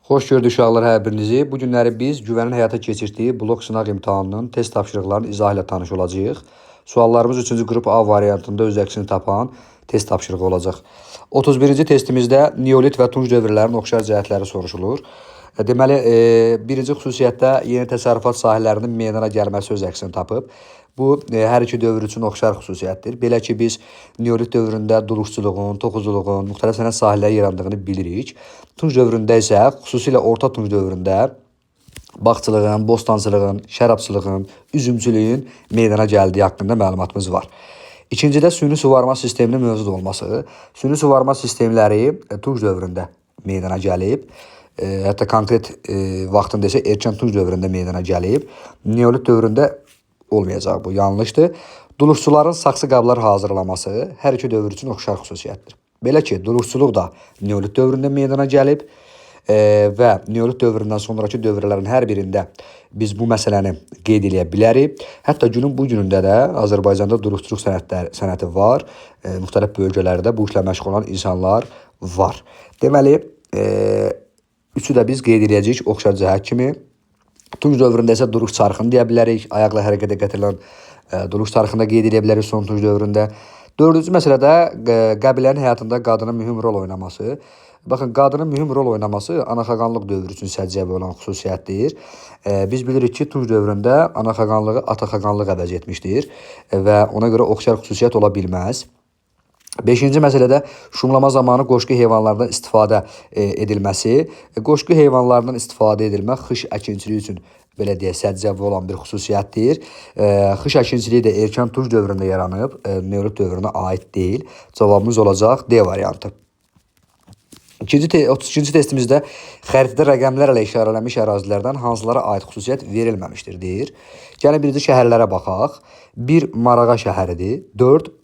Xoş gördük uşaqlar hər birinizi. Bu günləri biz güvənin həyata keçirdiyi blok sınaq imtahanının test tapşırıqlarının izahı ilə tanış olacağıq. Suallarımız 3-cü qrup A variantında öz əksini tapan test tapşırığı olacaq. 31-ci testimizdə neolit və tunc dövrlərinin oxşar cəhətləri soruşulur. Deməli, birinci xüsusiyyətdə yeni təsərrüfat sahələrinin meydana gəlməsi öz əksini tapıb. Bu, hər iki dövr üçün oxşar xüsusiyyətdir. Belə ki, biz neolit dövründə duluxçuluğun, toxuculuğun, müxtəlif sənət sahələri yarandığını bilirik. Tunc dövründə isə, xüsusilə orta tunc dövründə bağçılığın, bostancılığın, şərabçılığın, üzümçülüyün meydana gəldiyi haqqında məlumatımız var. İkincidə süni suvarma sisteminin mövcud olması. Süni suvarma sistemləri tunc dövründə meydana gəlib. Hətta konkret vaxtında isə erkən tunc dövründə meydana gəlib. Neolit dövründə olmayacaq, bu yanlışdır. Duluxçuların saxsı qablar hazırlaması hər iki dövr üçün oxşar xüsusiyyətdir. Belə ki, duluxçuluq da neolit dövründə meydana gəlib və neolit dövründən sonraki dövrlərin hər birində biz bu məsələni qeyd edə bilərik. Hətta günün bu günündə də Azərbaycanda duluxçuluq sənəti var. Müxtəlif bölgələrdə bu işlə məşğul olan insanlar var. Deməli, üçü də biz qeyd edəcəyik oxşar cəhət kimi. Tunc dövründə isə duruş çarxını deyə bilərik. Ayaqla hərəkətə gətirilən duruş çarxında qeyd edə bilərik son tunc dövründə. Dördüncü məsələdə qəbilənin həyatında qadının mühüm rol oynaması. Baxın, qadının mühüm rol oynaması anaxağanlıq dövrü üçün səciyyəvi olan xüsusiyyətdir. Biz bilirik ki, tunc dövründə anaxağanlığı ataxağanlıq əvəz etmişdir və ona görə oxşar xüsusiyyət ola bilməz. Beşinci məsələdə şumlama zamanı qoşqu heyvanlardan istifadə edilməsi. Qoşqu heyvanlarından istifadə edilmək xış əkinçiliyi üçün belə deyək, səciyyəvi olan bir xüsusiyyətdir. Xış əkinçiliyi də erkən tunc dövründə yaranıb, neolit dövrünə aid deyil. Cavabımız olacaq D variantı. 32-ci testimizdə xəritədə rəqəmlərlə işarələnmiş ərazilərdən hansılara aid xüsusiyyət verilməmişdir, deyir. Gəlin birinci şəhərlərə baxaq. 1 Marağa şəhəridir, 4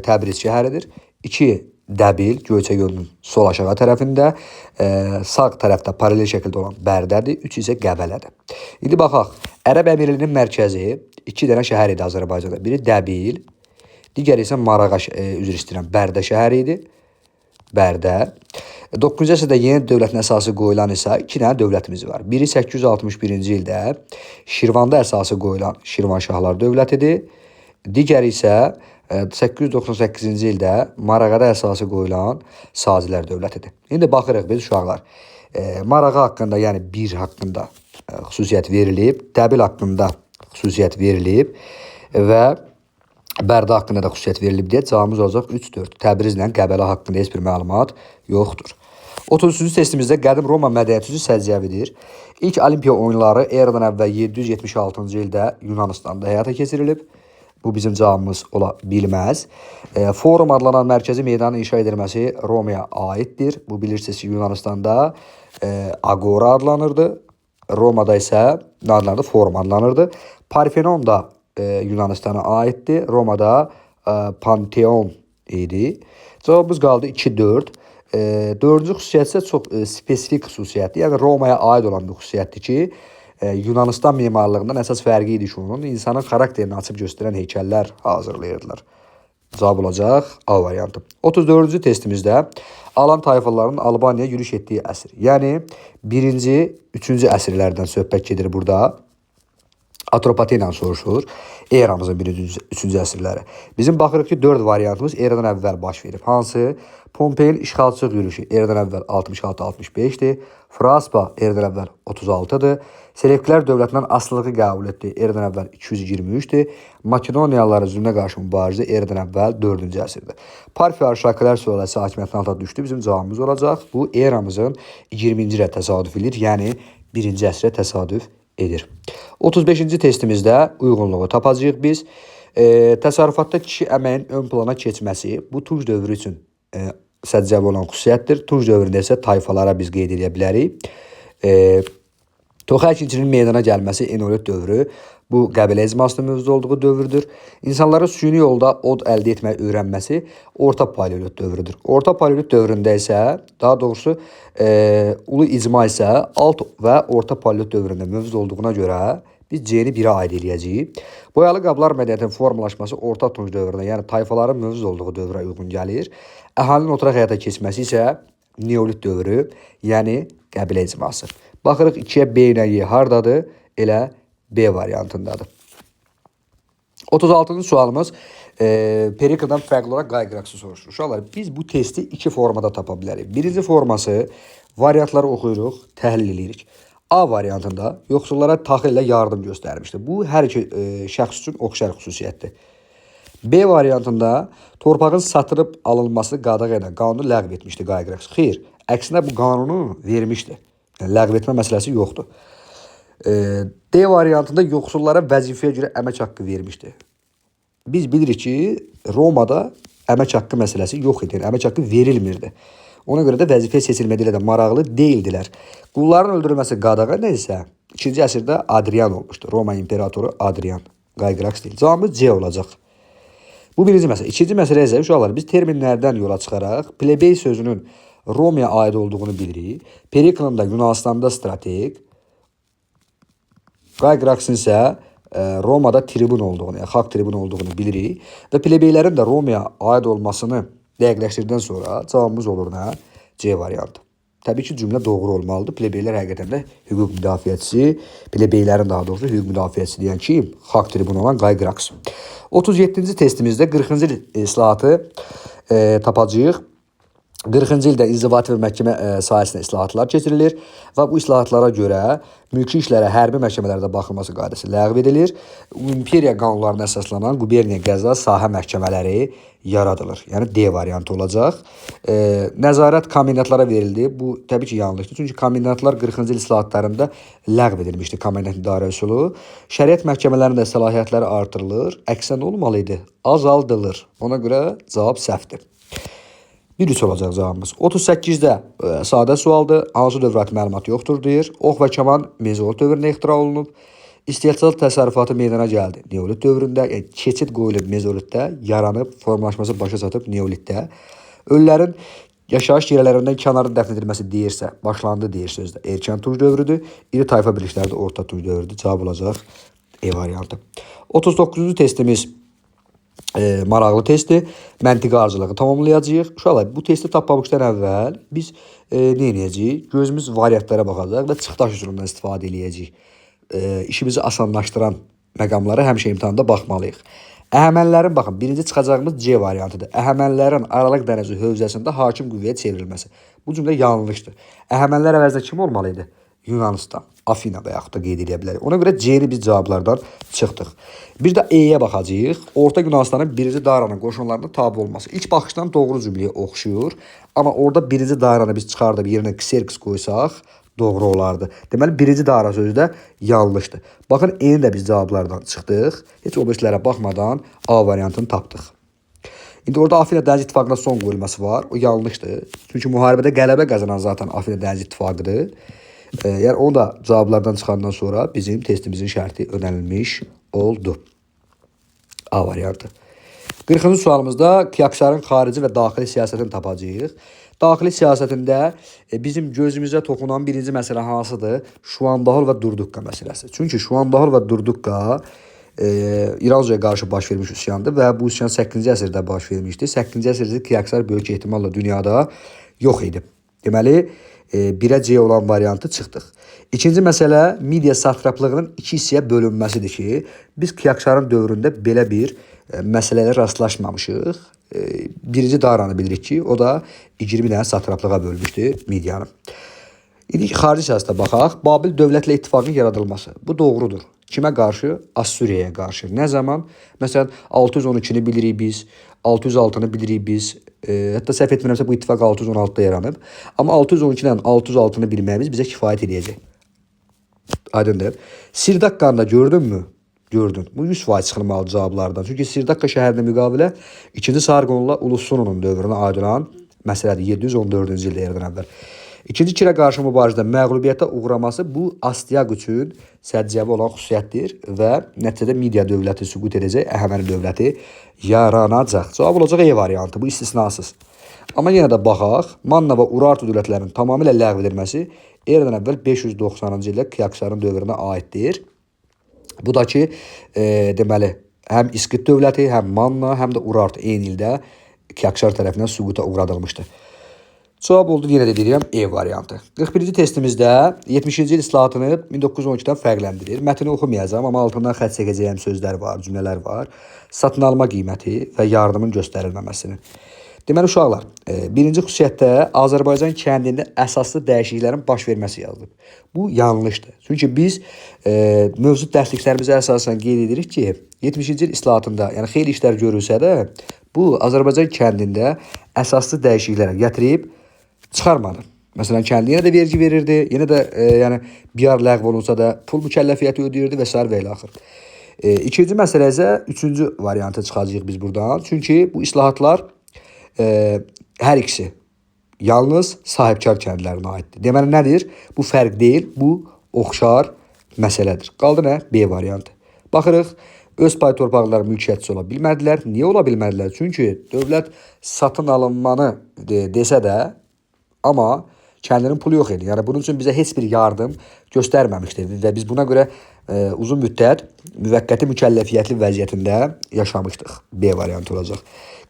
Təbriz şəhəridir, 2 Dəbil, Göyçə gölünün sol aşağı tərəfində, sağ tərəfdə paralel şəkildə olan Bərdədir, 3 isə Qəbələdir. İndi baxaq, Ərəb Əmirliyinin mərkəzi 2 dənə şəhər idi Azərbaycanda. Biri Dəbil, digəri isə Marağa, üzr istəyirəm, Bərdə şəhəri idi. Bərdə. 9-cu əsrdə yeni dövlətin əsası qoyulan isə 2 dənə dövlətimiz var. Biri 861-ci ildə Şirvanda əsası qoyulan Şirvanşahlar dövlətidir. Digəri isə 898-ci ildə Marağada əsası qoyulan Sacilər dövlətidir. İndi baxırıq biz uşaqlar. Marağa haqqında, yəni 1 haqqında xüsusiyyət verilib, Dəbil haqqında xüsusiyyət verilib və Bərdə haqqında da xüsusiyyət verilib deyə cavabımız olacaq 3-4. Təbrizlə Qəbələ haqqında heç bir məlumat yoxdur. 33-cü testimizdə qədim Roma mədəniyyəti üzrə səciyyəvidir. İlk Olimpiya oyunları eradan əvvəl 776-cı ildə Yunanistanda həyata keçirilib. Bu bizim cavabımız ola bilməz. Forum adlanan mərkəzi meydanın inşa edilməsi Romaya aiddir. Bu bilirsiniz ki, Yunanistanda Agora adlanırdı. Romada isə adlanırdı, Forum adlanırdı. Parfenon da Yunanistana aiddir. Romada Panteon idi. Cavabımız qaldı 2-4. Dördüncü xüsusiyyət isə çox spesifik xüsusiyyətdir. Yəni Romaya aid olan bir xüsusiyyətdir ki, Yunanistan mimarlığından əsas fərqi idi ki, onun insanın xarakterini açıb göstərən heykəllər hazırlayırdılar. Cavab olacaq A variantı. 34-cü testimizdə Alan tayfalarının Albaniyaya yürüş etdiyi əsr. Yəni 1-ci, 3-cü əsrlərdən söhbət gedir burada. Atropati ilə soruşulur. Eramızın 1-ci, 3-cü əsrləri. Bizim baxırıq ki, 4 variantımız eradan əvvəl baş verib. Hansı? Pompeyin işğalçılıq yürüyüşü eradan əvvəl 66-65-dir. Fraspa eradan əvvəl 36-dır. Selevkilər dövlətindən asılılığı qəbul etdi. Eradan əvvəl 223-dir. Makedoniyalıların zülmünə qarşı mübarizə eradan əvvəl 4-cü əsrdir. Parfiya Arşakilər sülaləsi hakimiyyətin altına düşdü. Bizim cavabımız olacaq. Bu eramızın 20-ci ilə təsadüf edir. Yəni 1-ci əsrə təsadüf edir. 35-ci testimizdə uyğunluğu tapacağıq biz. Təsərrüfatda kişi əməyin ön plana keçməsi bu tunc dövrü üçün səciyyəvi olan xüsusiyyətdir. Tunc dövründə isə tayfalara biz qeyd edə bilərik. Toxu əkinçiliyinin meydana gəlməsi Eneolit dövrü. Bu qəbilə icmasının mövcud olduğu dövrdür. İnsanların süni yolda od əldə etməyi öyrənməsi orta paleolit dövrüdür. Orta paleolit dövründə isə, daha doğrusu ulu icma isə alt və orta paleolit dövründə mövcud olduğuna görə biz C-ni 1-ə aid eləyəcəyik. Boyalı qablar mədəniyyətinin formalaşması orta tunc dövrünə, yəni tayfaların mövcud olduğu dövrə uyğun gəlir. Əhalinin oturaq həyata keçməsi isə Neolit dövrü, yəni qəbilə icması. Baxırıq 2-yə B ilə Y hardadır? Elə B variantındadır. 36-cı sualımız Perikle'dan fərqli olaraq Qayqıraksı soruşur. Uşaqlar, biz bu testi iki formada tapa bilərik. Birinci forması variantları oxuyuruq, təhlil edirik. A variantında yoxsullara taxıl ilə yardım göstərmişdir. Bu hər iki şəxs üçün oxşar xüsusiyyətdir. B variantında torpağın satılıb alınması qadağan edən qanunu ləğv etmişdi Qayqıraks. Xeyr, əksinə bu qanunu vermişdi. Yəni, ləğv etmə məsələsi yoxdur. D variantında yoxsullara vəzifəyə görə əmək haqqı vermişdi. Biz bilirik ki, Romada əmək haqqı məsələsi yox idi. Yəni, əmək haqqı verilmirdi. Ona görə də vəzifəyə seçilmədə ilə də maraqlı deyildilər. Qulların öldürülməsi qadağan isə 2-ci əsrdə Adrian olmuşdu. Roma imperatoru Adrian. Qayqıraks deyil. Cavabımız C olacaq. Bu birinci məsələ. İkinci məsələ isə uşaqlar, biz terminlərdən yola çıxaraq plebey sözünün Romaya aid olduğunu bilirik. Periklın da Yunanistanda strateq, Qayqıraksın isə Romada tribun olduğunu, yəni xalq tribun olduğunu bilirik. Və plebeylərin də Romaya aid olmasını dəqiqləşdirdən sonra cavabımız olur nə? C variantı. Təbii ki, cümlə doğru olmalıdır. Plebeylər həqiqətən də hüquq müdafiəçisi, plebeylərin daha doğrusu hüquq müdafiəçisi deyən kim? Xalq tribunu olan Qayqıraks. 37-ci testimizdə 40-cı islahatı tapacağıq. 40-cı ildə inzibati və məhkəmə sahəsində islahatlar keçirilir və bu islahatlara görə mülki işlərə hərbi məhkəmələrdə baxılması qaydası ləğv edilir. İmperiya qanunlarına əsaslanan quberniya, qəza, sahə məhkəmələri yaradılır. Yəni D variantı olacaq. Nəzarət komendantlara verildi. Bu təbii ki, yanlışdır. Çünki komendantlar 40-cı il islahatlarında ləğv edilmişdi komendant idarə üsulu. Şəriət məhkəmələrində səlahiyyətləri artırılır. Əksən olmalı idi. Azaldılır. Ona görə cavab səhvdir. 1-3 olacaq cavabımız. 38-də sadə sualdır. Hansı dövr haqqında məlumat yoxdur deyir. Ox və kaman mezolit dövründə ixtira olunub. İstehsal təsərrüfatı meydana gəldi neolit dövründə, yəni keçid qoyulub mezolitdə, yaranıb, formalaşması başa çatıb neolitdə. Ölülərin yaşayış yerlərindən kənarda dəfn edilməsi deyirsə, başlandı deyir sözdə. Erkən tunc dövrüdür. İri tayfa birlikləri də orta tunc dövrüdür. Cavab olacaq E variantı. 39-cu testimiz maraqlı testi. Məntiqi arıcılığı tamamlayacağıq. Uşaqlar, bu testi tapmamışdan əvvəl biz nə edəcəyik? Gözümüz variantlara baxacaq və çıxdaş üsulundan istifadə edəcəyik. İşimizi asanlaşdıran məqamlara həmişə imtahanda baxmalıyıq. Əhəmənilərin, baxın, birinci çıxacağımız C variantıdır. Əhəmənilərin Aralıq dənizi hövzəsində hakim qüvvəyə çevrilməsi. Bu cümlə yanlışdır. Əhəmənilər əvəzində kim olmalı idi? Yunanistan, Afina və yaxud da qeyd edə bilərik. Ona görə C-ni biz cavablardan çıxdıq. Bir də E-yə baxacağıq. Orta Yunanistanın birinci Daranın qoşunlarına tabi olması. İlk baxışdan doğru cümləyə oxşuyur. Amma orada birinci Daranı biz çıxardıb yerinə Xerxes qoysaq, doğru olardı. Deməli, birinci Dara sözü də yanlışdır. Baxın, E-ni də biz cavablardan çıxdıq. Heç o birislərə baxmadan A variantını tapdıq. İndi orada Afina Dəniz İttifaqına son qoyulması var. O yanlışdır. Çünki müharibədə qələbə qazanan zaten Afina Dəniz İttifaqıdır. Yəni, onu da cavablardan çıxandan sonra bizim testimizin şərti ödənilmiş oldu. A variantı. 40-cı sualımızda Kiaksarın xarici və daxili siyasətini tapacağıq. Daxili siyasətində bizim gözümüzə toxunan birinci məsələ hansıdır? Şuandahol və Durduqqa məsələsi. Çünki Şuandahol və Durduqqa İranzuya qarşı baş vermiş üsyandır və bu üsyan 8-ci əsrdə baş vermişdi. 8-ci əsrdə Kiaksar böyük ehtimalla dünyada yox idi. Deməli, 1-ə C olan variantı çıxdıq. İkinci məsələ Midiya satraplığının iki hissəyə bölünməsidir ki, biz Kiaksarın dövründə belə bir məsələlərə rastlaşmamışıq. Birinci Daranı bilirik ki, o da 20 dənə satraplığa bölmüşdü Midiyanı. İndi xarici siyasətə baxaq. Babil dövlətlə ittifaqın yaradılması. Bu doğrudur. Kimə qarşı? Assuriyaya qarşı. Nə zaman? Məsələn, 612-ni bilirik biz, 606-nı bilirik biz. Hətta səhv etmirəmsə bu ittifaq 616-da yaranıb. Amma 612-dən 606-nı bilməyimiz bizə kifayət edəcək. Aydındır. Sirdakkanı gördünmü? Gördün. Bu 100% çıxılmalı cavablardan. Çünki Sirdakka şəhərinə müqavilə 2-ci Sarqonla Ulusununun dövrünə aid olan məsələdir. 714-cü ildə yaradan əvvəl. İkinci Kirə qarşı mübarizədə məğlubiyyətə uğraması bu Astiaq üçün səciyyəvi olan xüsusiyyətdir və nəticədə Midiya dövləti süqut edəcək, Əhəməni dövləti yaranacaq. Cavab olacaq E variantı, bu istisnasız. Amma yenə də baxaq, Manna və Urartu dövlətlərinin tamamilə ləğv edilməsi eradan əvvəl 590-cı ildə Kiaksarın dövrünə aiddir. Bu da ki, deməli, həm İskit dövləti, həm Manna, həm də Urartu eyni ildə Kiaksar tərəfindən süquta uğradılmışdır. Cavab oldu yenə də deyirəm E variantı. 41-ci testimizdə 70-ci il islahatını 1912-dən fərqləndirir. Mətni oxumayacağam, amma altından xətt çəkəcəyim sözlər var, cümlələr var. Satın alma qiyməti və yardımın göstərilməməsini. Deməli uşaqlar, birinci xüsusiyyətdə Azərbaycan kəndində əsaslı dəyişikliklərin baş verməsi yazılıb. Bu yanlışdır. Çünki biz mövcud dərsliklərimizə əsasən qeyd edirik ki, 70-ci il islahatında, yəni xeyli işlər görülsə də, bu Azərbaycan kəndində əsaslı dəyişikliklərə gətirib çıxarmadı. Məsələn, kəndi yenə də vergi verirdi, yenə də yəni bir ar ləğv olunsa da pul mükəlləfiyyəti ödəyirdi və s. və ilə axır. İkinci məsələ isə üçüncü variantı çıxacağıq biz buradan. Çünki bu islahatlar hər ikisi yalnız sahibkar kəndlərinə aiddir. Deməli nədir? Bu fərq deyil, bu oxşar məsələdir. Qaldı nə? B variantı. Baxırıq, öz pay torpaqları mülkiyyətçisi ola bilmədilər. Niyə ola bilmədilər? Çünki dövlət satın alınmanı desə də, amma kəndinin pulu yox idi. Yəni bunun üçün bizə heç bir yardım göstərməmişdir və biz buna görə uzun müddət müvəqqəti mükəlləfiyyətli vəziyyətində yaşamışdıq. B variantı olacaq.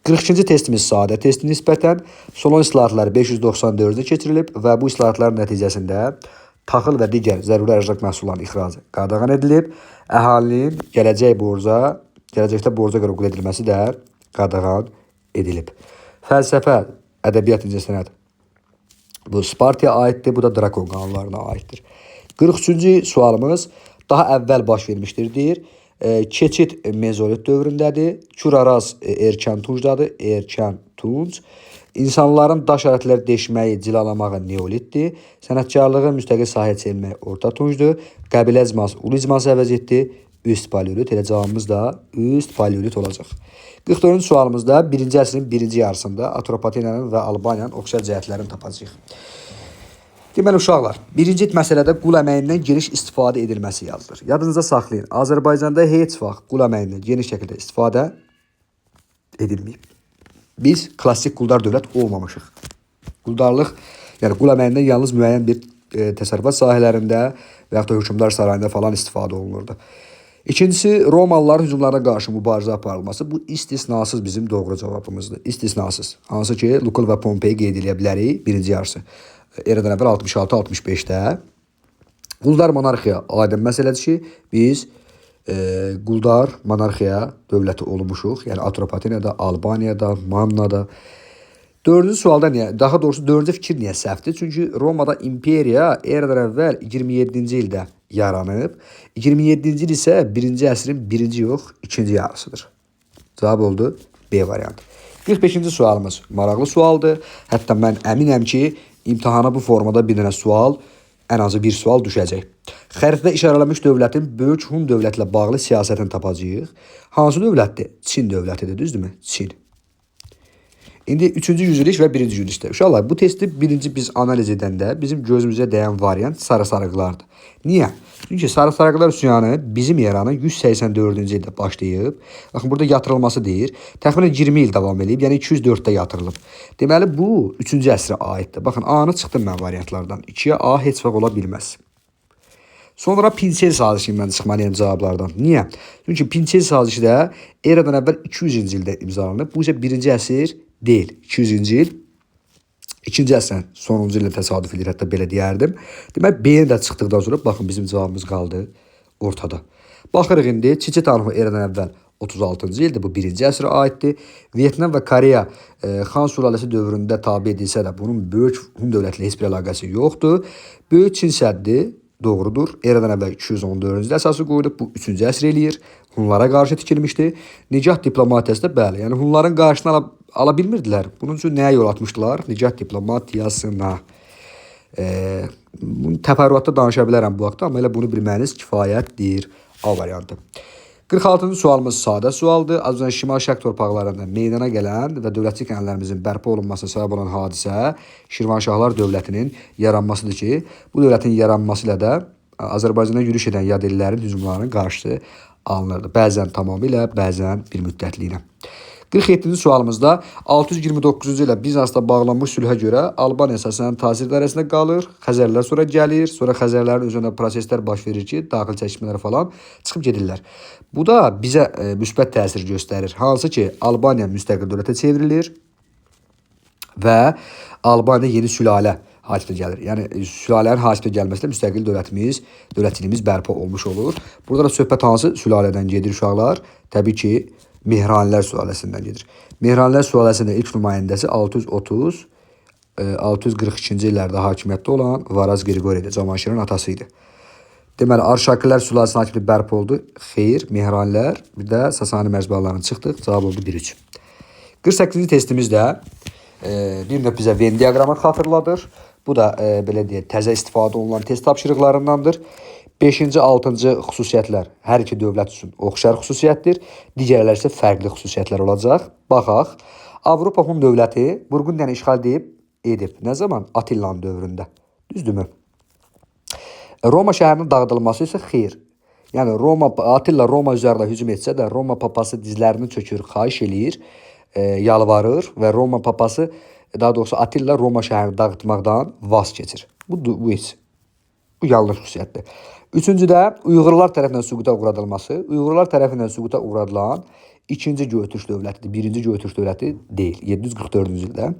42-ci testimiz sadə testi nisbətən son islahatları 594-də keçirilib və bu islahatların nəticəsində taxıl və digər zəruri ərzaq məhsullarının ixracı qadağan edilib. Əhalinin gələcəkdə borca görə qul edilməsi də qadağan edilib. Fəlsəfə, ədəbiyyat, incəsənət bu Spartaya aiddir, bu da Drakon qanunlarına aiddir. 43-cü sualımız daha əvvəl baş vermişdir deyir. Keçid mezolit dövründədir. Kür-Araz erkən tuncdadır. Erkən tunc. İnsanların daş alətləri deşməyi, cilalamağı neolitdir. Sənətkarlığın müstəqil sahə çevrilməyi orta tuncdur. Qəbilə icması, ulu icması əvəz etdi. Üst paleolit. Elə cavabımız da üst paleolit olacaq. 44-cü sualımızda 1-ci əsrin birinci yarısında Atropateniyanın və Albaniyanın oxşar cəhətlərini tapacağıq. Deməli uşaqlar, birinci məsələdə qul əməyindən geniş istifadə edilməsi yazılır. Yadınızda saxlayın, Azərbaycanda heç vaxt qul əməyindən geniş şəkildə istifadə edilməyib. Biz klassik quldar dövlət olmamışıq. Quldarlıq, yəni qul əməyindən yalnız müəyyən bir təsərrüfat sahələrində və yaxud da hökmdar sarayında falan istifadə olunurdu. İkincisi, Romalıların hücumlarına qarşı mübarizə aparılması. Bu istisnasız bizim doğru cavabımızdır. İstisnasız. Hansı ki, Lukul və Pompey qeyd edə bilərik birinci yarısı. Eradan əvvəl 66-65-də. Quldar monarxiya aydın məsələdir ki, biz quldar monarxiya dövləti olmuşuq. Yəni Atropateniyada, Albaniyada, Mannada. Dördüncü sualda niyə? Daha doğrusu dördüncü fikir niyə səhvdir? Çünki Romada imperiya eradan əvvəl 27-ci ildə yaranıb. 27-ci il isə 1-ci əsrin birinci yox, ikinci yarısıdır. Cavab oldu B variantı. 45-ci sualımız maraqlı sualdır. Hətta mən əminəm ki, imtahana bu formada bir dənə sual, ən azı bir sual düşəcək. Xəritədə işarələnmiş dövlətin böyük Hun dövlətlə bağlı siyasətini tapacağıq. Hansı dövlətdir? Çin dövlətidir, düzdürmü? Çin. İndi 3-cü yüzillik və 1-ci yüzillikdə. Uşaqlar, bu testi birinci biz analiz edəndə bizim gözümüzə dəyən variant sarı-sarıqlardır. Niyə? Çünki sarı-sarıqlar üsyanı bizim yaranın 184-cü ildə başlayıb. Baxın, burada yatırılması deyir. Təxminən 20 il davam edib, yəni 204-də yatırılıb. Deməli, bu 3-cü əsrə aiddir. Baxın, A-nı çıxdım mən variantlardan. 2-yə A heç vaxt ola bilməz. Sonra Pinsel sazişi mən çıxmalıyım cavablardan. Niyə? Çünki Pinsel sazişi də eradan əvvəl 200-cü ildə imzalanıb. Bu isə 1-ci əsr deyil. 200-cü il. 2-ci əsrin sonuncu ilə təsadüf edir, hətta belə deyərdim. Demək, B-ni də çıxdıqdan sonra, baxın, bizim cavabımız qaldı ortada. Baxırıq indi, Çiçi Tanrı eradan əvvəl 36-cı ildir, bu 1-ci əsrə aiddir. Vyetnam və Koreya Xan sülaləsi dövründə tabi edilsə də, bunun böyük Hun dövlətilə heç bir əlaqəsi yoxdur. Böyük Çin səddi doğrudur. Eradan əvvəl 214-cü ildə əsası qoyulub, bu 3-cü əsr eləyir. Hunlara qarşı tikilmişdi. Nicah diplomatiyası da bəli, yəni Hunların qarşısını ala bilmirdilər. Bunun üçün nəyə yol atmışdılar? Nicah diplomatiyasına. Təfərrüatda danışa bilərəm bu vaxtda, amma elə bunu bilməyiniz kifayətdir. A variantı. 46-cı sualımız sadə sualdır. Azərbaycan Şimal Şərq torpaqlarında meydana gələn və dövlətçilik ənənələrimizin bərpa olunmasına səbəb olan hadisə Şirvanşahlar dövlətinin yaranmasıdır ki, bu dövlətin yaranması ilə də Azərbaycana yürüş edən yad ellərin hücumlarının qarşısı alınırdı. Bəzən tamamilə, bəzən bir müddətliyə. 47-ci sualımızda 629-cu ilə Bizansla bağlanmış sülhə görə Albaniya əsasən təsir dairəsində qalır. Xəzərlər sonra gəlir. Sonra Xəzərlərin özündə proseslər baş verir ki, daxil çəkişmələr falan çıxıb gedirlər. Bu da bizə müsbət təsir göstərir. Hansı ki, Albaniya müstəqil dövlətə çevrilir. və Albaniya yeni sülalə hakimiyyətə gəlir. Yəni sülalənin hakimiyyətə gəlməsilə müstəqil dövlətçiliyimiz bərpa olmuş olur. Burada da söhbət hansı sülalədən gedir uşaqlar? Təbii ki, Mehranilər sülaləsindən gedir. Mehranilər sülaləsində ilk nümayəndəsi 642-ci illərdə hakimiyyətdə olan Varaz Qriqoridir. Cavanşirin atası idi. Deməli, Arşakilər sülaləsinin hakimiyyəti bərpa oldu. Xeyr, Mehranilər, bir də Sasani mərzbalarına çıxdıq. Cavab oldu 1-3. 48-ci testimizdə bir növ bizə Venn diaqramı xatırladır. Bu da belə deyək, təzə istifadə olunan test tapşırıqlarındandır. 5-ci, 6-cı xüsusiyyətlər hər iki dövlət üçün oxşar xüsusiyyətdir. Digərləri isə fərqli xüsusiyyətlər olacaq. Baxaq. Avropa Hun dövləti Burqundiyanı işğal edib. Nə zaman? Attillanın dövründə. Düzdürmü? Roma şəhərinin dağıdılması isə xeyr. Yəni Attila Roma üzərində hücum etsə də Roma papası dizlərini çökür, xahiş eləyir, yalvarır və Roma papası, daha doğrusu Attila Roma şəhərini dağıtmaqdan vaz keçir. Bu yanlış xüsusiyyətdir. Üçüncüdə Uyğurlar tərəfindən süquta uğradılması. Uyğurlar tərəfindən süquta uğradılan ikinci Göytürk dövlətidir. Birinci Göytürk dövləti deyil. 744-cü ildə.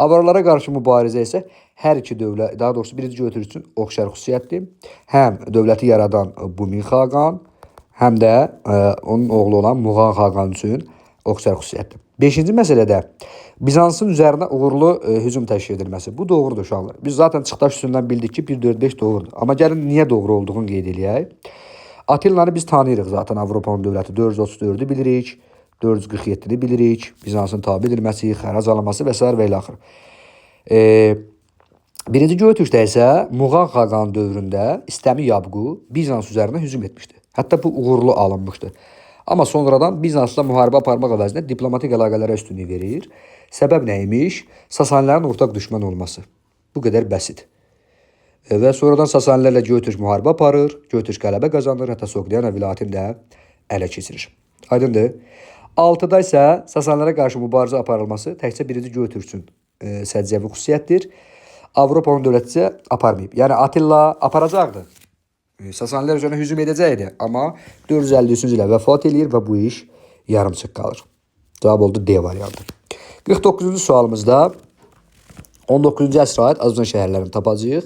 Avarlara qarşı mübarizə isə hər iki dövlət, daha doğrusu birinci Göytürk üçün oxşar xüsusiyyətdir. Həm dövləti yaradan Bumin xaqan, həm də onun oğlu olan Muğan xaqan üçün oxşar xüsusiyyətdir. 5-ci məsələdə Bizansın üzərinə uğurlu hücum təşkil edilməsi. Bu doğrudur uşaqlar. Biz zaten çıxdaş üstündən bildik ki 1-4-5 doğrudur. Amma gəlin niyə doğru olduğunu qeyd eləyək. Attilanı biz tanıyırıq zaten Avropanın dövləti. 434-ü bilirik, 447-ni bilirik. Bizansın tabi edilməsi, xərac alınması və s. və ilə axır. Birinci Göytürkdə isə Muğan xaqan dövründə İstəmi Yabqu Bizans üzərinə hücum etmişdi. Hətta bu uğurlu alınmışdı. Amma sonradan Bizansla müharibə aparmaq əvəzinə diplomatik əlaqələrə üstünlük verir. Səbəb nə imiş? Sasanilərin ortaq düşmən olması. Bu qədər bəsit. Və sonradan Sasanilərlə Göytürk müharibə aparır, Göytürk qələbə qazanır, hətta Soqdiana vilayətini də ələ keçirir. Aydındır. 6-da isə Sasanilərə qarşı mübarizə aparılması təkcə birinci Göytürk üçün səciyyəvi xüsusiyyətdir. Avropanın dövləti isə aparmayıb. Yəni Attila aparacaqdı. Sasanilər üzərinə hücum edəcəkdi. Amma 453-cü ilə vəfat eləyir və bu iş yarımçıq qalır. Cavab oldu D variantı. 49-cu sualımızda 19-cu əsrə aid Azərbaycan şəhərlərini tapacağıq.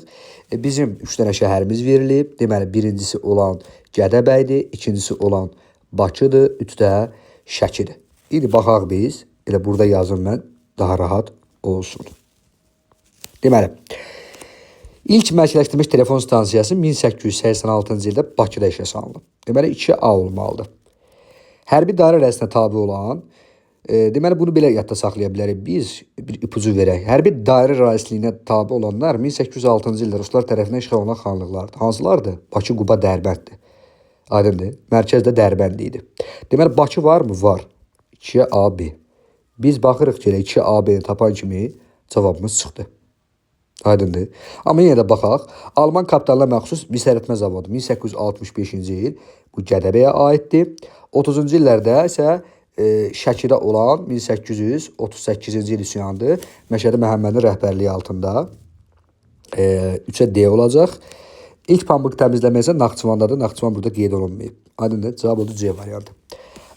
Bizim 3 dənə şəhərimiz verilib. Deməli, birincisi olan Gədəbəydir, ikincisi olan Bakıdır, 3 də Şəkidir. İndi baxaq biz. Elə burada yazım mən, daha rahat olsun. Deməli, ilk mərkəzləşdirilmiş telefon stansiyası 1886-cı ildə Bakıda işə salınıb. Deməli, 2A olmalıdır. Hərbi dairə rəisinə tabi olan, deməli, bunu belə yadda saxlaya bilərik. Biz bir ipucu verək. Hərbi dairə rəisliyinə tabi olanlar 1806-cı ildə Ruslar tərəfindən işğal olunan xanlıqlardır. Hansılardır? Bakı, Quba, Dərbənddir. Aydındır. Mərkəzdə Dərbənd idi. Deməli, Bakı varmı? Var. 2AB. Biz baxırıq ki, 2AB-ni tapan kimi cavabımız çıxdı. Aydındır. Amma yenə də baxaq. Alman kapitalına məxsus misəritmə zavodu 1865-ci il bu Gədəbəyə aiddir. 30-cu illərdə isə Şəkidə olan 1838-ci il üsyandır. Məşədi Məhəmmədin rəhbərliyi altında 3-ə D olacaq. İlk pambıq təmizləmə isə Naxçıvandadır. Naxçıvan burada qeyd olunmayıb. Aydındır. Cavab oldu C variantı.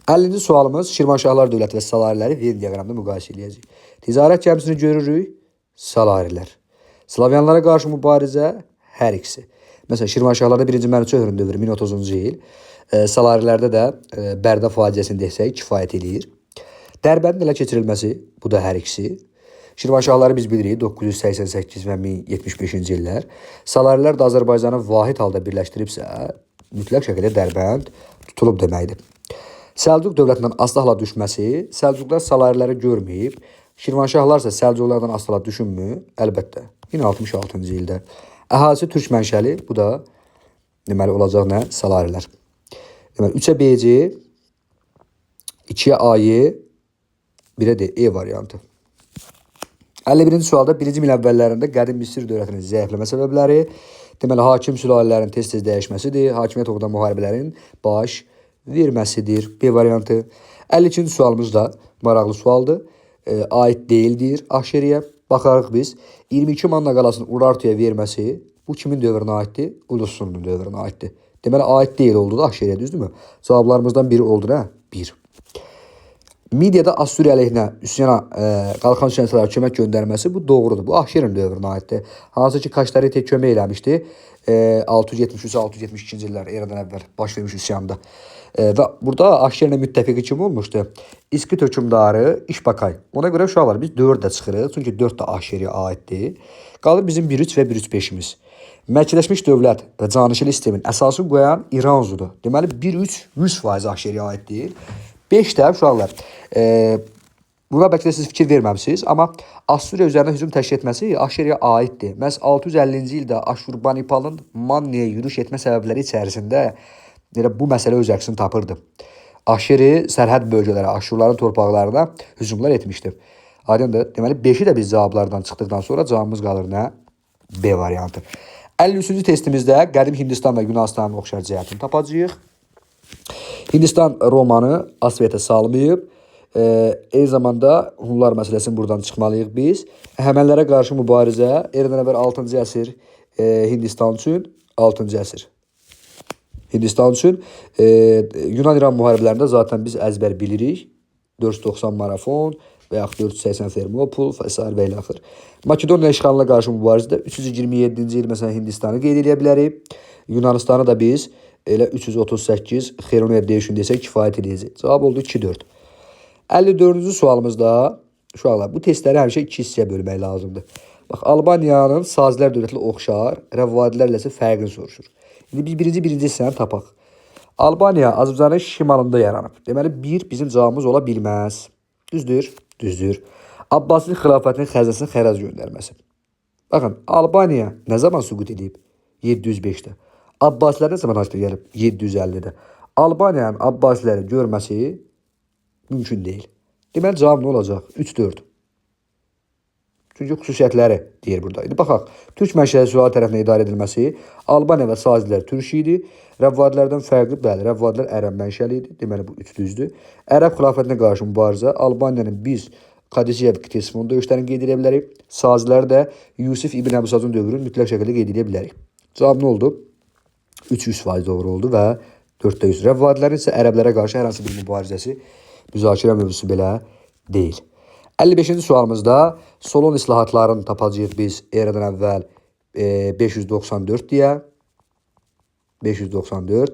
50-ci sualımız Şirvanşahlar dövləti və Salariləri Venn diaqramında müqayisə edəcəyik. Ticarət gəmisini görürük. Salarilər. Slavyanlara qarşı mübarizə hər ikisi. Məsələn, Şirvanşahlarda 1-ci Mənüçöhrün dövrü 1030-cu il. Salarilərdə də Bərdə faciəsini desək kifayət eləyir. Dərbəndin ələ keçirilməsi, bu da hər ikisi. Şirvanşahları biz bilirik 988 və 1075-ci illər. Salarilər də Azərbaycanı vahid halda birləşdiribsə, mütləq şəkildə Dərbənd tutulub deməkdir. Səlcuq dövlətindən asla düşməsi, Səlcuqlar Salariləri görməyib. Şirvanşahlar isə Səlcuqlardan asla düşünmür, əlbəttə. 1066-cı ildə. Əhalisi türk mənşəli, bu da deməli olacaq nə? Salarilər. Deməli 3-ə BC, 2-yə A-yı, 1-ə D, E variantı. 51-ci sualda 1-ci min əvvəllərində qədim Misir dövlətinin zəifləmə səbəbləri, deməli hakim sülalələrin tez-tez dəyişməsidir, hakimiyyət uğrunda müharibələrin baş verməsidir. B variantı. 52-ci sualımız da maraqlı sualdır. Aid deyildir Ahşeriyə. Baxarıq biz. 22 Manna qalasının Urartuya verməsi bu kimin dövrünə aiddir? Ulusunun dövrünə aiddir. Deməli, aid deyil oldu da Ahşeriyə, düzdürmü? Cavablarımızdan biri oldu nə? 1. Mediada Assuriya əleyhinə üsyana qalxan üsyançılara kömək göndərməsi bu doğrudur. Bu Ahşerin dövrünə aiddir. Hansı ki Kaştarite kömək eləmişdi. 673-672-ci illər eradan əvvəl baş vermiş üsyanda. Və burada Ahşerlə müttəfiqi kim olmuşdu? İskit hökmdarı İşbakay. Ona görə uşaqlar biz 4 də çıxırıq. Çünki 4 də Ahşeriyə aiddir. Qalır bizim 1-3 və 1-3-5-imiz. Mərkəzləşmiş dövlət və canişili sistemin əsasını qoyan İranzudur. Deməli 1-3 100% Ahşeriyə aiddir. 5 də uşaqlar. Buna bəlkə də siz fikir verməmisiniz, amma Assuriya üzərinə hücum təşkil etməsi Ahşeriyə aiddir. Məhz 650-ci ildə Aşurbanipalın Manniyaya yürüş etmə səbəbləri içərisində bu məsələ öz əksini tapırdı. Ahşeri sərhəd bölgələrə, Aşurların torpaqlarına hücumlar etmişdi. Aydındır. Deməli 5-i də biz cavablardan çıxdıqdan sonra cavabımız qalır nə? B variantı. 53-cü testimizdə qədim Hindistan və Yunanistanın oxşar cəhətini tapacağıq. Hindistan Romanı asvetə salmayıb. Eyni zamanda Hunlar məsələsini buradan çıxmalıyıq biz. Əhəmənilərə qarşı mübarizə eradan əvvəl 6-cı əsr Hindistan üçün 6-cı əsr. Hindistan üçün Yunan-İran müharibələrində zaten biz əzbər bilirik. 490 Marafon və yaxud 480 Fermopol və s. və ilə axır. Makedoniya işğalına qarşı mübarizədə 327-ci il məsələn Hindistanı qeyd edə bilərik. Yunanistanı da biz elə 338 Xeroneya döyüşündə isə kifayət edəcək. Cavab oldu 2-4. 54-cü sualımızda uşaqlar bu testləri həmişə 2 hissəyə bölmək lazımdır. Bax Albaniyanın sazilər dövlətinə oxşar, rəvvadilərlə isə fərqini soruşur. İndi biz birinci hissəni tapaq. Albaniya Azərbaycanın şimalında yaranıb. Deməli 1 bizim cavabımız ola bilməz. Düzdür? Düzdür. Abbasi xilafətinin xəzinəsinə xərac göndərməsi. Baxın, Albaniya nə zaman süqut edib? 705-də. Abbasilər nə zaman haçda gəlib? 750-də. Albaniyanın Abbasiləri görməsi mümkün deyil. Deməli cavab nə olacaq? 3-4. Çünki xüsusiyyətləri deyir burada. İndi baxaq, Türk mənşəli sülalə tərəfindən idarə edilməsi Albaniya və Sazilər türk idi. Rəvvadilərdən fərqli, bəli, Rəvvadilər ərəb mənşəli idi. Deməli bu 3 düzdür. Ərəb xilafətinə qarşı mübarizə Albaniyanın biz Qadisiyə və Ktesifon döyüşlərini qeyd edə bilərik. Sazilər də Yusif İbn Əbusazın dövrünü mütləq şəkildə qeyd edə bilərik. Cavab nə oldu? 300% doğru oldu və 4-də 100. Rəvvadilərin isə ərəblərə qarşı hər hansı bir mübarizəsi müzakirə mövzusu belə deyil. 55-ci sualımızda Solon islahatlarını tapacağıq biz eradan əvvəl 594 deyə. 594.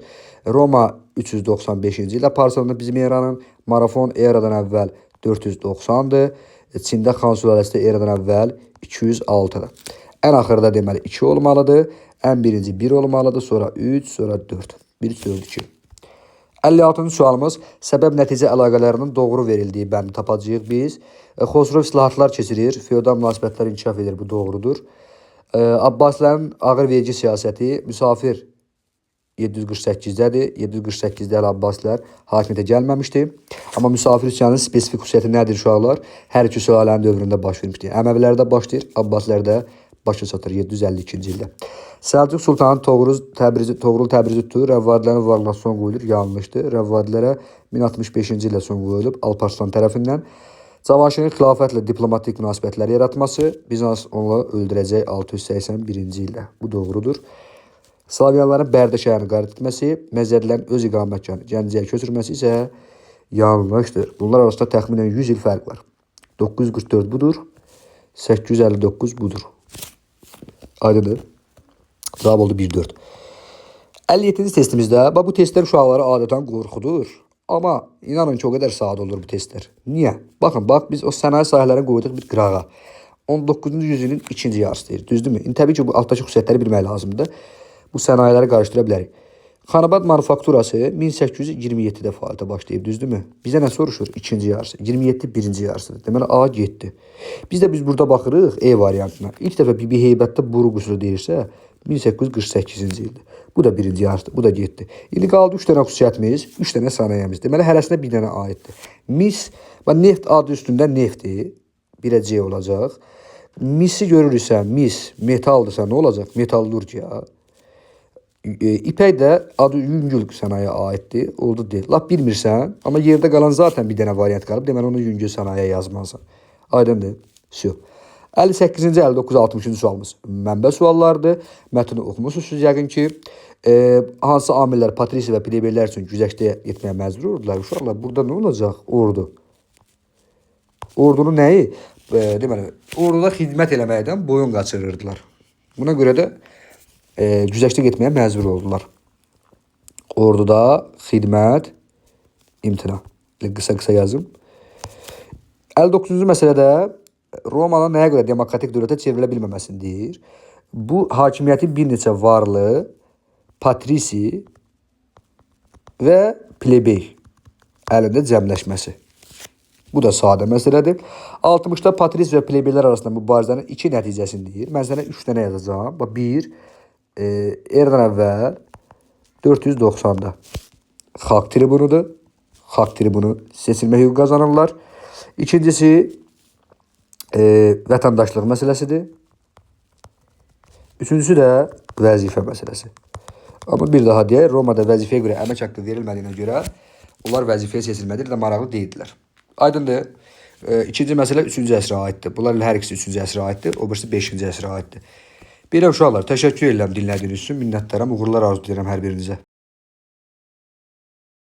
Roma 395-ci ildə parçalanıb bizim eranın. Marafon eradan əvvəl 490-dır. Çində Xan sülaləsi eradan əvvəl 206-dır. Ən axırda deməli 2 olmalıdır. Ən birinci 1 olmalıdır. Sonra 3, sonra 4. 1, 3, 4, 2. 56-cı sualımız səbəb-nəticə əlaqələrinin doğru verildiyi bəndi tapacağıq biz. Xosrov islahatlar keçirir, feodal münasibətlər inkişaf edir, bu doğrudur. Abbasilərin ağır vergi siyasəti müsafir 748-dədir. 748-də hələ Abbasilər hakimiyyətə gəlməmişdi. Amma müsafir üsyanının spesifik xüsusiyyəti nədir uşaqlar? Hər iki sülalənin dövründə baş vermişdir. Əməvilərdə başlayır, Abbasilərdə başa çatır 752-ci ildə. Səlcuq Sultanı Toğrul Təbrizi tutur, Rəvvadilərin varlığına son qoyulur, yanlışdır. Rəvvadilərə 1065-ci ildə son qoyulub Alparslan tərəfindən. Cavaşirin xilafətlə diplomatik münasibətlər yaratması Bizans onunla öldürəcək 681-ci ildə. Bu doğrudur. Slavyanların Bərdə şəhərini qaret etməsi, Məzədilərin öz iqamətgahını Gəncəyə köçürməsi isə yanlışdır. Bunlar arasında təxminən 100 il fərq var. 944 budur, 859 budur. Aydındır. Cavab oldu 1-4. 57-ci testimizdə bu testlər uşaqları adətən qorxudur. Amma inanın ki, o qədər sadə olur bu testlər. Niyə? Baxın, biz o sənaye sahələrini qoyduq bir qırağa. 19-cu yüzilin ikinci yarısı deyir. Düzdürmü? Təbii ki, bu altdakı xüsusiyyətləri bilmək lazımdır. Bu sənayeləri qarışdıra bilərik. Xanabad manufakturası 1827-də fəaliyyətə başlayıb, düzdürmü? Bizə nə soruşur? İkinci yarısı. 27 birinci yarısıdır. Deməli, A getdi. Biz burada baxırıq E variantına. İlk dəfə Bibi Heybətdə buru qüsuru deyirsə, 1848-ci ildir. Bu da birinci yarısıdır. Bu da getdi. İndi qaldı 3 dənə xüsusiyyətimiz, 3 dənə sənayemiz. Deməli, hərəsinə bir dənə aiddir. Mis, neft adı üstündə neftdir. Birə C olacaq. Misi görürsə, mis, metaldırsa nə olacaq? Metallurgiya. İpək də adı yüngül sənayeyə aiddir. Oldu deyil. Lap bilmirsən, amma yerdə qalan zaten bir dənə variant qalıb. Deməli, onu yüngül sənayeyə yazmalısan. Aydındır. Sür. 58-ci, 59, 60-cı sualımız mənbə suallardır. Mətni oxumusunuz siz yəqin ki, hansı amillər patrisi və plebeylər üçün güzəştəyə etməyə məcbur olurdular. Uşaqlar, burada nə olacaq? Ordu. ordunun nəyi? Deməli, orduda xidmət eləməkdən boyun qaçırırdılar. Buna görə də güzəştə getməyə məcbur oldular. Orduda xidmət imtina. Qısa yazım. 59-cu məsələdə Romanın nəyə görə demokratik dövlətə çevrilə bilməməsini deyir. Bu hakimiyyətin bir neçə varlı, patrisi və plebey əlində cəmləşməsi. Bu da sadə məsələdir. 60-da patris və plebeylər arasında mübarizənin 2 nəticəsini deyir. Mən sənə 3 dənə yazacağım. 1. Eradan əvvəl 490-da xalq tribunudur. Xalq tribunu seçilmə hüququ qazanırlar. İkincisi vətəndaşlıq məsələsidir. Üçüncüsü də vəzifə məsələsi. Amma bir daha deyək, Romada vəzifəyə görə əmək haqqı verilmədiyinə görə onlar vəzifəyə seçilmədir də maraqlı deyildilər. Aydındır. İkinci məsələ 3-cü əsrə aiddir. Bunlar hər ikisi 3-cü əsrə aiddir. O birisi 5-ci əsrə aiddir. Belə uşaqlar, təşəkkür edirəm dinlədiyiniz üçün. Minnətdaram. Uğurlar arzu edirəm hər birinizə.